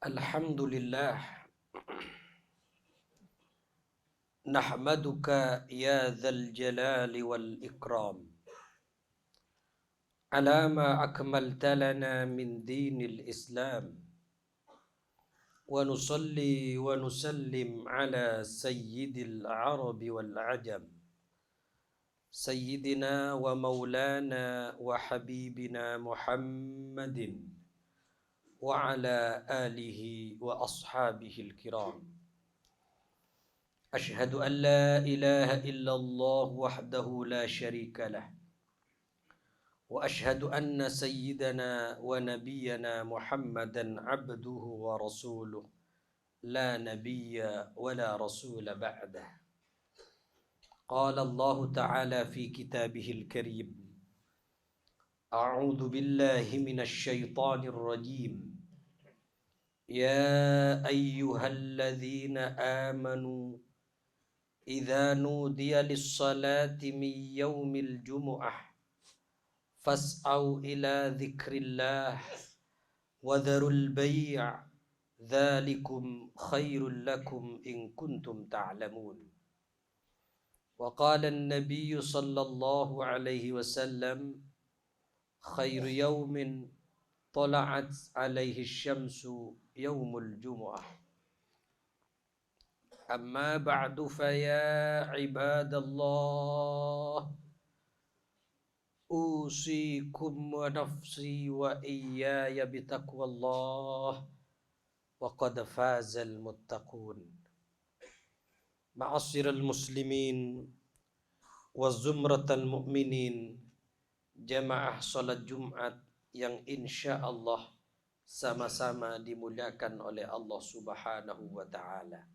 Alhamdulillah, nahmaduka ya dzal jalali wal ikram ala ma akmalta lana min dinil Islam wa nusalli wa nusallim ala sayyidil arabi wal ajam sayyidina wa maulana wa habibina Muhammadin wa ala alihi wa ashabihil kiram. Ashhadu an la ilaha illallah wahdahu la syarika lah wa ashhadu anna sayyidana wa nabiyyana Muhammadan abduhu wa rasuluh la nabiyya wa la rasula ba'dah. Qala Allah ta'ala fi kitabihil karim, a'udzu billahi minasy syaithanir rajim. Ya ayyuhalladzina amanu idza nudiya lis-salati min yaumil jumu'ah fas'au ila dzikrillah wa dharul bai' dzalikum khairul lakum in kuntum ta'lamun. Wa qala an-nabiy sallallahu alaihi wasallam khairu yaumin tala'at alaihi asy-syamsu yaumul jumu'ah. Amma ba'du fa ya ibadallah usikum wa nafsi wa iyaya bitaqwallah wa qad fazal muttaqun. Ma'asyiral muslimin wa zumratal mu'minin, jamaah salat Jumat yang insyaallah sama-sama dimuliakan oleh Allah Subhanahu wa taala.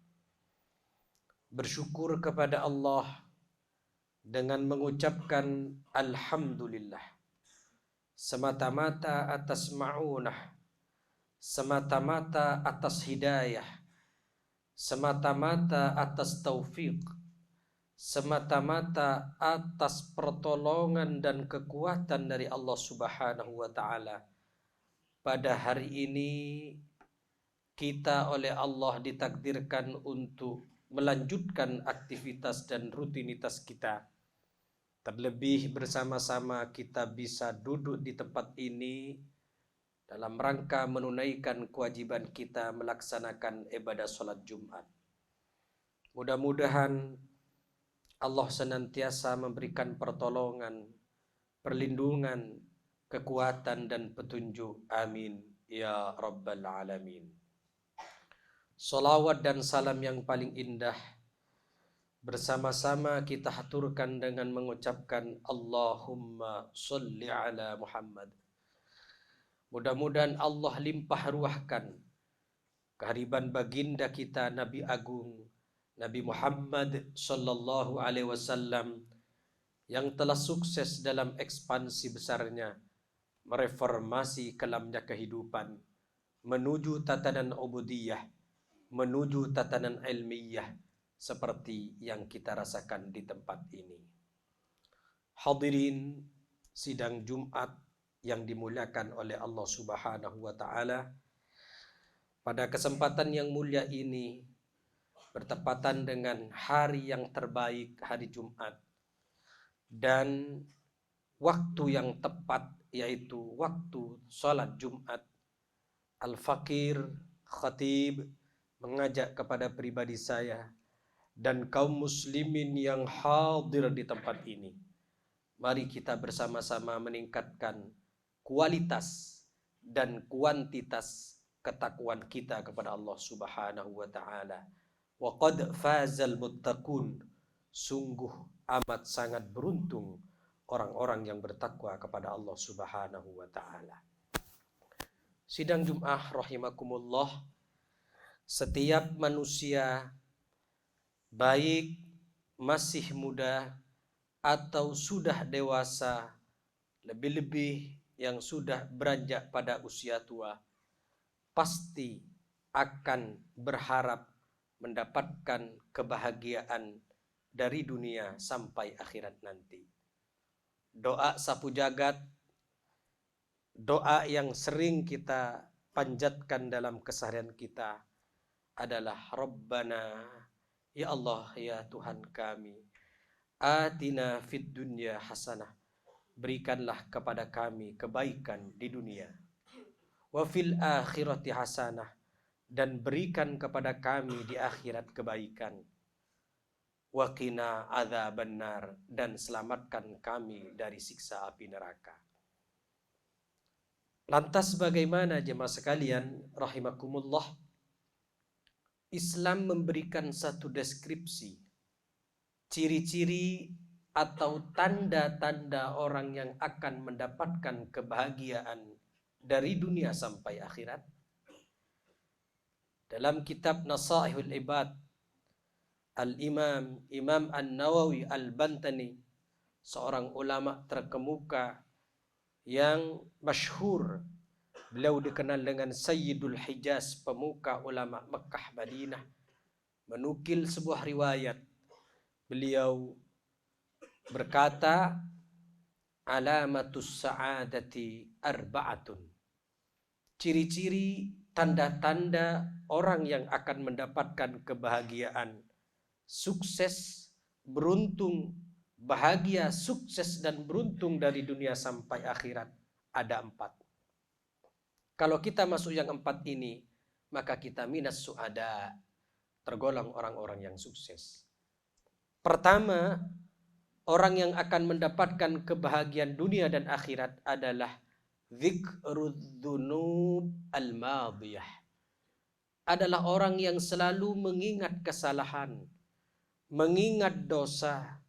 Bersyukur kepada Allah dengan mengucapkan alhamdulillah semata-mata atas ma'unah, semata-mata atas hidayah, semata-mata atas taufik, semata-mata atas pertolongan dan kekuatan dari Allah Subhanahu wa taala. Pada hari ini kita oleh Allah ditakdirkan untuk melanjutkan aktivitas dan rutinitas kita. Terlebih bersama-sama kita bisa duduk di tempat ini dalam rangka menunaikan kewajiban kita melaksanakan ibadah salat Jumat. Mudah-mudahan Allah senantiasa memberikan pertolongan, perlindungan, kekuatan dan petunjuk. Amin ya rabbal alamin. Salawat dan salam yang paling indah bersama-sama kita haturkan dengan mengucapkan Allahumma sholli ala Muhammad. Mudah-mudahan Allah limpah ruahkan kehadiran baginda kita Nabi Agung Nabi Muhammad sallallahu alaihi wasallam yang telah sukses dalam ekspansi besarnya mereformasi kelamnya kehidupan menuju tatanan ubudiyah, menuju tatanan ilmiah seperti yang kita rasakan di tempat ini. Hadirin sidang Jumat yang dimuliakan oleh Allah Subhanahu wa taala, pada kesempatan yang mulia ini bertepatan dengan hari yang terbaik, hari Jumat, dan waktu yang tepat yaitu waktu salat Jumat, Al-Fakir Khatib mengajak kepada pribadi saya dan kaum muslimin yang hadir di tempat ini, mari kita bersama-sama meningkatkan kualitas dan kuantitas ketakwaan kita kepada Allah Subhanahu wa taala. Wa qad fazal muttaqun, sungguh amat sangat beruntung orang-orang yang bertakwa kepada Allah Subhanahu wa taala. Sidang Jum'ah rahimakumullah, setiap manusia baik masih muda atau sudah dewasa, lebih-lebih yang sudah beranjak pada usia tua pasti akan berharap mendapatkan kebahagiaan dari dunia sampai akhirat nanti. Doa sapu jagat, doa yang sering kita panjatkan dalam keseharian kita adalah Rabbana, ya Allah, ya Tuhan kami, atina fid dunya hasanah, berikanlah kepada kami kebaikan di dunia, wa fil akhirati hasanah, dan berikan kepada kami di akhirat kebaikan, wa qina adzabannar, dan selamatkan kami dari siksa api neraka. Lantas bagaimana jemaah sekalian rahimakumullah? Islam memberikan satu deskripsi, ciri-ciri atau tanda-tanda orang yang akan mendapatkan kebahagiaan dari dunia sampai akhirat. Dalam kitab Nasaihul Ibad, Imam An-Nawawi Al-Bantani, seorang ulama terkemuka yang masyhur, beliau dikenal dengan Sayyidul Hijaz, pemuka ulama Mekah Madinah, menukil sebuah riwayat. Beliau berkata, alamatus sa'adati arba'atun. Ciri-ciri, tanda-tanda orang yang akan mendapatkan kebahagiaan, sukses, beruntung, bahagia, sukses dan beruntung dari dunia sampai akhirat ada 4. Kalau kita masuk yang 4 ini, maka kita minas su'ada, tergolong orang-orang yang sukses. Pertama, orang yang akan mendapatkan kebahagiaan dunia dan akhirat adalah dzikrudz-dzunub al-madiyah. Adalah orang yang selalu mengingat kesalahan, mengingat dosa,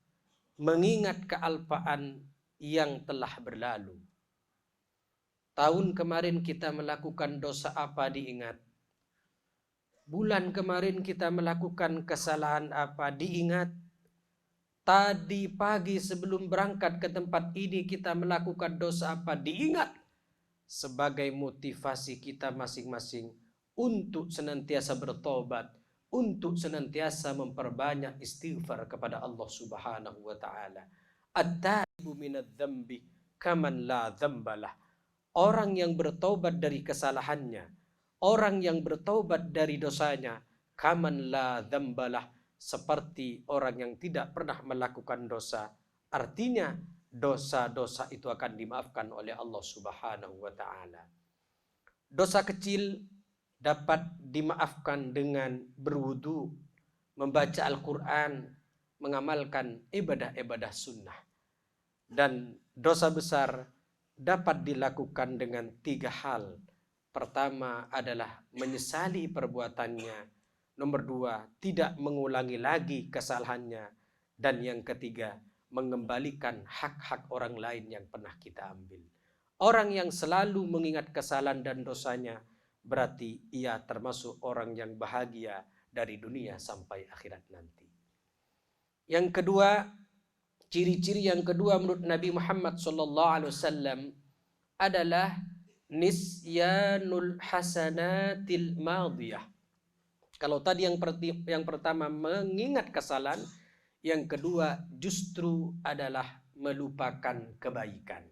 mengingat kealpaan yang telah berlalu. Tahun kemarin kita melakukan dosa apa diingat. Bulan kemarin kita melakukan kesalahan apa diingat. Tadi pagi sebelum berangkat ke tempat ini kita melakukan dosa apa diingat. Sebagai motivasi kita masing-masing untuk senantiasa bertobat, untuk senantiasa memperbanyak istighfar kepada Allah Subhanahu wa taala. At-taibu minadz-dzambi kaman la dzambalah. Orang yang bertobat dari kesalahannya, orang yang bertobat dari dosanya, kaman la dzambalah, seperti orang yang tidak pernah melakukan dosa. Artinya dosa-dosa itu akan dimaafkan oleh Allah Subhanahu wa taala. Dosa kecil dapat dimaafkan dengan berwudu, membaca Al-Quran, mengamalkan ibadah-ibadah sunnah. Dan dosa besar dapat dilakukan dengan 3 hal. Pertama adalah menyesali perbuatannya. Nomor 2, tidak mengulangi lagi kesalahannya. Dan yang ketiga, mengembalikan hak-hak orang lain yang pernah kita ambil. Orang yang selalu mengingat kesalahan dan dosanya, berarti ia termasuk orang yang bahagia dari dunia sampai akhirat nanti. Yang kedua, ciri-ciri yang kedua menurut Nabi Muhammad SAW adalah nisyanul hasanatil madiyah. Kalau tadi yang pertama mengingat kesalahan, yang kedua justru adalah melupakan kebaikan.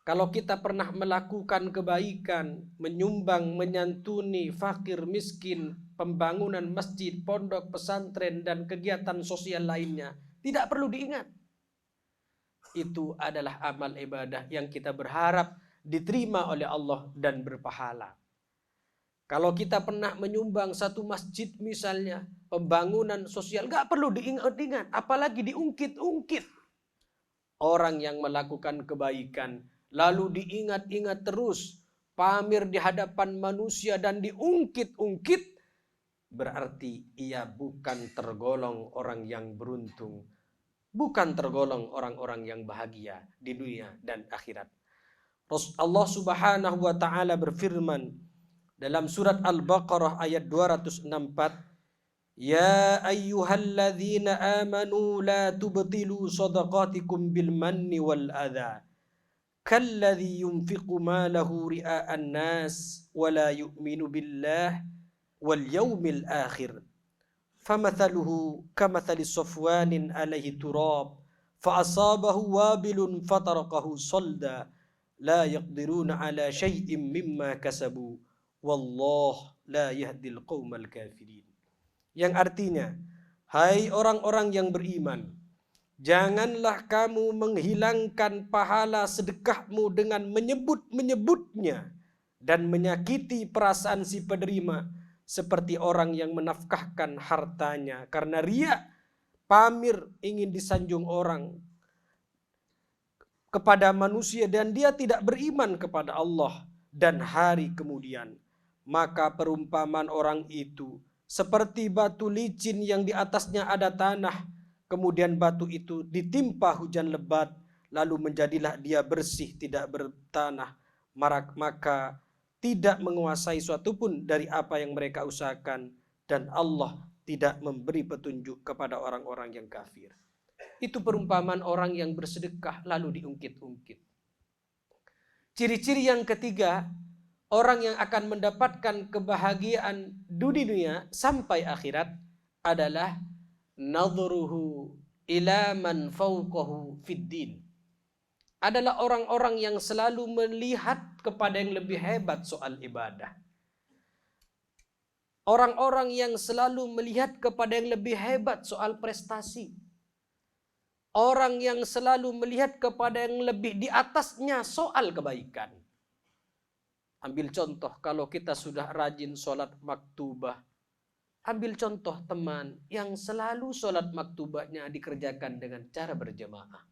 Kalau kita pernah melakukan kebaikan, menyumbang, menyantuni fakir miskin, pembangunan masjid, pondok, pesantren, dan kegiatan sosial lainnya, tidak perlu diingat. Itu adalah amal ibadah yang kita berharap diterima oleh Allah dan berpahala. Kalau kita pernah menyumbang satu masjid misalnya, pembangunan sosial, gak perlu diingat-ingat, apalagi diungkit-ungkit. Orang yang melakukan kebaikan, lalu diingat-ingat terus, pamer di hadapan manusia dan diungkit-ungkit, berarti ia bukan tergolong orang yang beruntung, bukan tergolong orang-orang yang bahagia di dunia dan akhirat. Allah Subhanahu wa taala berfirman dalam surat Al-Baqarah ayat 264, ya ayyuhalladzina amanu la tubtilu shadaqatikum bil manni wal adha kalladzi yunfiqu malahu ria'an nas wa la yu'minu billah wal yaumil akhir. Famathaluhu kamathali safwanin alaihi turab fa'asabahu wabilun fatarakahu salda la yaqdiruna ala syai'im mimma kasabu wallah la yahdil qaumal kafirin. Yang artinya, hai orang-orang yang beriman, janganlah kamu menghilangkan pahala sedekahmu dengan menyebut-menyebutnya dan menyakiti perasaan si penerima seperti orang yang menafkahkan hartanya karena riya, pamir, ingin disanjung orang kepada manusia dan dia tidak beriman kepada Allah dan hari kemudian. Maka perumpamaan orang itu seperti batu licin yang di atasnya ada tanah, kemudian batu itu ditimpa hujan lebat, lalu menjadilah dia bersih, tidak bertanah, maka tidak menguasai suatu pun dari apa yang mereka usahakan, dan Allah tidak memberi petunjuk kepada orang-orang yang kafir. Itu perumpamaan orang yang bersedekah lalu diungkit-ungkit. Ciri-ciri yang ketiga, orang yang akan mendapatkan kebahagiaan di dunia sampai akhirat adalah nadhruhu ila man fawqahu fid din. Adalah orang-orang yang selalu melihat kepada yang lebih hebat soal ibadah. Orang-orang yang selalu melihat kepada yang lebih hebat soal prestasi. Orang yang selalu melihat kepada yang lebih di atasnya soal kebaikan. Ambil contoh, kalau kita sudah rajin sholat maktubah. Ambil contoh teman yang selalu sholat maktubahnya dikerjakan dengan cara berjamaah.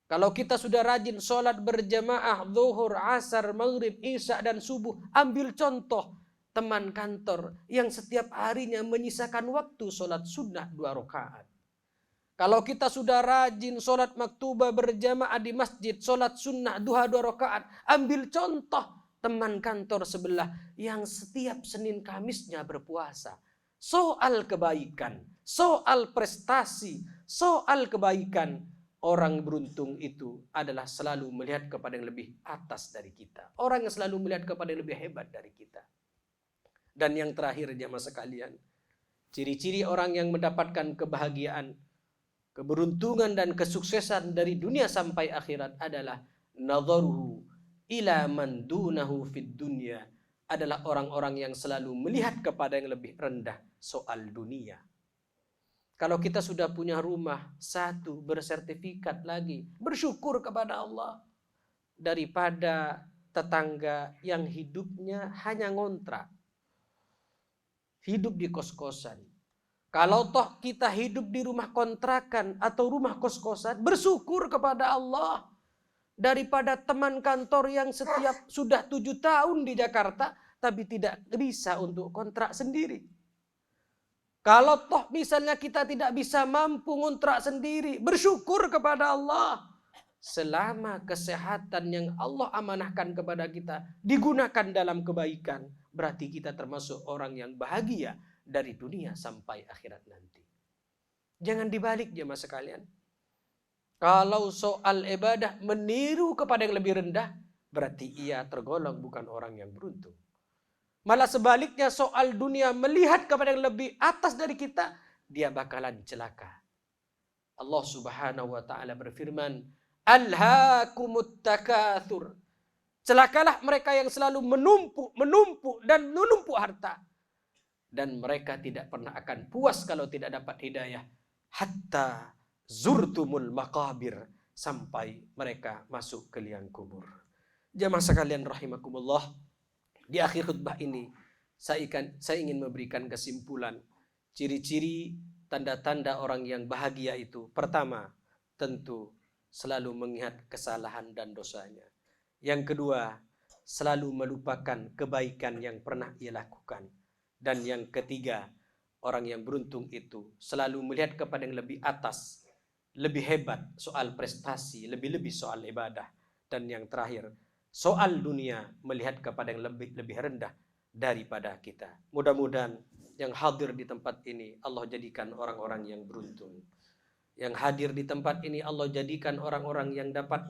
Kalau kita sudah rajin sholat berjamaah, zuhur, asar, maghrib, isya, dan subuh. Ambil contoh teman kantor yang setiap harinya menyisakan waktu sholat sunnah 2 rakaat. Kalau kita sudah rajin sholat maktubah berjamaah di masjid, sholat sunnah duha 2 rakaat. Ambil contoh teman kantor sebelah yang setiap Senin Kamisnya berpuasa. Soal kebaikan, soal prestasi, soal kebaikan. Orang beruntung itu adalah selalu melihat kepada yang lebih atas dari kita. Orang yang selalu melihat kepada yang lebih hebat dari kita. Dan yang terakhir jemaah sekalian, ciri-ciri orang yang mendapatkan kebahagiaan, keberuntungan dan kesuksesan dari dunia sampai akhirat adalah nadharuhu ila man dunahu fid dunya, adalah orang-orang yang selalu melihat kepada yang lebih rendah soal dunia. Kalau kita sudah punya rumah 1 bersertifikat lagi, bersyukur kepada Allah daripada tetangga yang hidupnya hanya ngontrak, hidup di kos-kosan. Kalau toh kita hidup di rumah kontrakan atau rumah kos-kosan, bersyukur kepada Allah daripada teman kantor yang setiap sudah 7 tahun di Jakarta tapi tidak bisa untuk kontrak sendiri. Kalau toh misalnya kita tidak bisa mampu ngontrak sendiri, bersyukur kepada Allah selama kesehatan yang Allah amanahkan kepada kita digunakan dalam kebaikan, berarti kita termasuk orang yang bahagia dari dunia sampai akhirat nanti. Jangan dibalik jemaah sekalian. Kalau soal ibadah meniru kepada yang lebih rendah, berarti ia tergolong bukan orang yang beruntung. Malah sebaliknya, soal dunia melihat kepada yang lebih atas dari kita, dia bakalan celaka. Allah Subhanahu wa taala berfirman, "Alhaakumut takatsur." Celakalah mereka yang selalu menumpuk harta. Dan mereka tidak pernah akan puas kalau tidak dapat hidayah. Hatta zurtumul maqabir, sampai mereka masuk ke liang kubur. Jamaah sekalian rahimakumullah, di akhir khutbah ini saya ingin memberikan kesimpulan. Ciri-ciri tanda-tanda orang yang bahagia itu, pertama, tentu selalu mengingat kesalahan dan dosanya. Yang kedua, selalu melupakan kebaikan yang pernah ia lakukan. Dan yang ketiga, orang yang beruntung itu selalu melihat kepada yang lebih atas, lebih hebat soal prestasi, lebih-lebih soal ibadah. Dan yang terakhir, soal dunia melihat kepada yang lebih rendah daripada kita. Mudah-mudahan yang hadir di tempat ini Allah jadikan orang-orang yang beruntung. Yang hadir di tempat ini Allah jadikan orang-orang yang dapat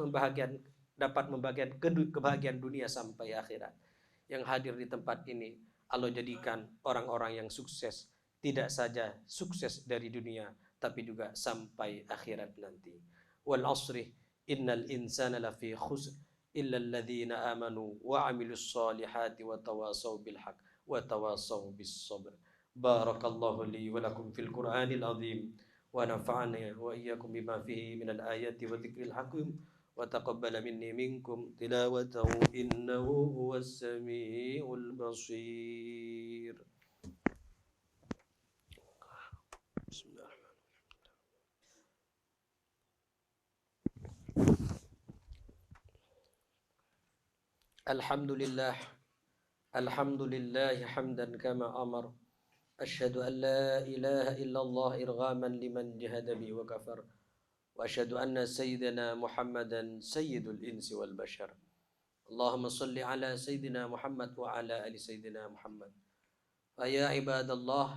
dapat membagikan kebahagiaan dunia sampai akhirat. Yang hadir di tempat ini Allah jadikan orang-orang yang sukses, tidak saja sukses dari dunia tapi juga sampai akhirat nanti. Wal asri innal insana lafi khusr illa alladhina amanu wa amilus solihati wa tawasaw bil haq wa tawasaw bis sabr. Barakallahu li wa lakum fil Qur'anil azim wa nafa'ani wa iyyakum bima fihi minal ayati wa dzikril hakim وتقبل مني منكم تلاوته إنه هو السميع البصير. بسم الله الرحمن الرحيم. الحمد لله حمدا كما أمر. أشهد أن لا إله إلا الله إرغاما لمن جهد بي وكفر. وأشهد أن سيدنا محمدا سيد الإنس والبشر. اللهم صل على سيدنا محمد وعلى آل سيدنا محمد. فيا عباد الله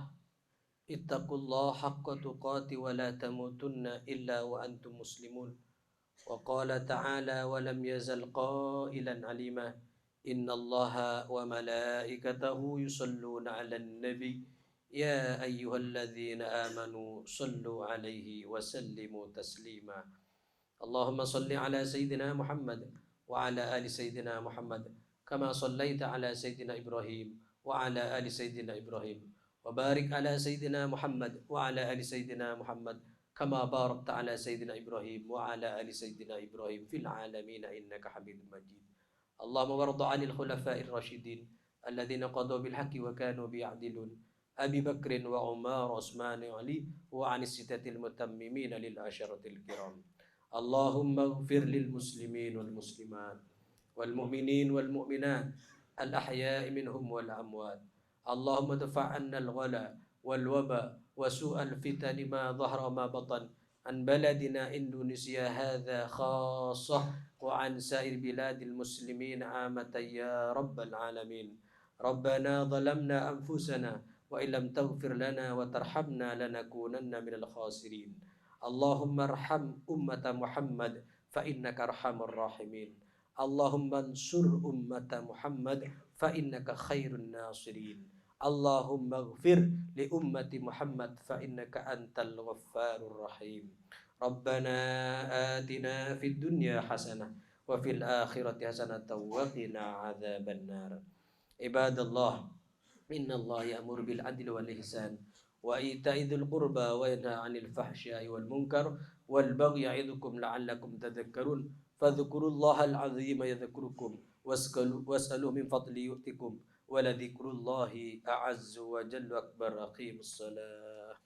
اتقوا الله حق تقاته ولا تموتن إلا وأنتم مسلمون. وقال تعالى ولم يزل قائلا عليما إن الله وملائكته يصلون على النبي يا أيها الذين آمنوا صلوا عليه وسلموا تسليما. اللهم صل على سيدنا محمد وعلى آل سيدنا محمد كما صليت على سيدنا إبراهيم وعلى آل سيدنا إبراهيم وبارك على سيدنا محمد وعلى آل سيدنا محمد كما باركت على سيدنا إبراهيم وعلى آل سيدنا إبراهيم في العالمين إنك حميد مجيد. اللهم وارض عن الخلفاء الراشدين الذين قضوا بالحق وكانوا بيعدلون أبي بكر وعمر وعثمان وعلي وعن الستة المتممين للعشرة الكرام. اللهم اغفر للمسلمين والمسلمات والمؤمنين والمؤمنات الأحياء منهم والأموات. اللهم ادفع عنا الغلا والوباء وسوء الفتن ما ظهر ما بطن عن بلدنا إندونيسيا هذا خاصة وعن سائر بلاد المسلمين عامة يا رب العالمين. ربنا ظلمنا أنفسنا وإن لم تغفر لنا وترحمنا لنكونن من الخاسرين. اللهم ارحم أمة محمد فإنك أرحم الراحمين. اللهم انصر أمة محمد فإنك خير الناصرين. اللهم اغفر لأمة محمد فإنك أنت الغفار الرحيم. ربنا آتنا في الدنيا حسنة وفي الآخرة حسنة وقنا عذاب النار. عباد الله إن الله يأمر بالعدل والإحسان وإيتاء ذي القربى وينهى عن الفحشاء والمنكر والبغي يعظكم لعلكم تذكرون. فاذكروا الله العظيم يذكركم واسألوا من فضله يؤتكم ولذكر الله أعز وجل أكبر. أقيم الصلاة.